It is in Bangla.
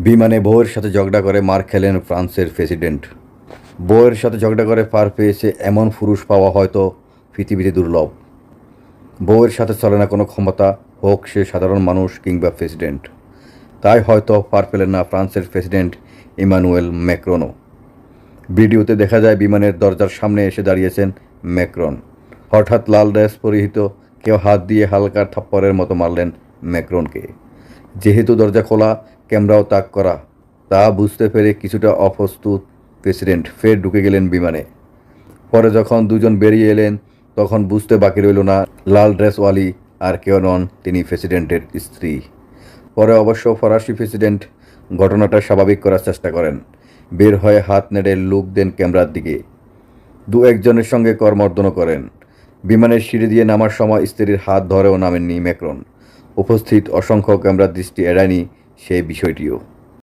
বিমানে বউয়ের সাথে ঝগড়া করে মার খেলেন ফ্রান্সের প্রেসিডেন্ট। বউয়ের সাথে ঝগড়া করে পার পেয়েছে এমন পুরুষ পাওয়া হয়তো পৃথিবীতে দুর্লভ। বউয়ের সাথে চলে না কোনো ক্ষমতা, হোক সে সাধারণ মানুষ কিংবা প্রেসিডেন্ট। তাই হয়তো পার পেলেন না ফ্রান্সের প্রেসিডেন্ট ইমানুয়েল ম্যাক্রনও। ভিডিওতে দেখা যায় বিমানের দরজার সামনে এসে দাঁড়িয়েছেন ম্যাক্রন। হঠাৎ লাল ড্রেস পরিহিত কেউ হাত দিয়ে হালকা থাপ্পড়ের মতো মারলেন ম্যাক্রনকে। যেহেতু দরজা খোলা, ক্যামেরাও তাক করা, তা বুঝতে পেরে কিছুটা অপ্রস্তুত প্রেসিডেন্ট ফের ঢুকে গেলেন বিমানে। পরে যখন দুজন বেরিয়ে এলেন তখন বুঝতে বাকি রইল না লাল ড্রেসওয়ালি আর কেউ নন, তিনি প্রেসিডেন্টের স্ত্রী। পরে অবশ্য ফরাসি প্রেসিডেন্ট ঘটনাটা স্বাভাবিক করার চেষ্টা করেন। বের হয়ে হাত নেড়ে লুক দেন ক্যামেরার দিকে। দু একজনের সঙ্গে করমর্দনও করেন। বিমানের সিঁড়ি দিয়ে নামার সময় স্ত্রীর হাত ধরেও নামেননি ম্যাক্রন। উপস্থিত অসংখ্য ক্যামেরার দৃষ্টি এড়ায়নি সেই বিষয়টিও।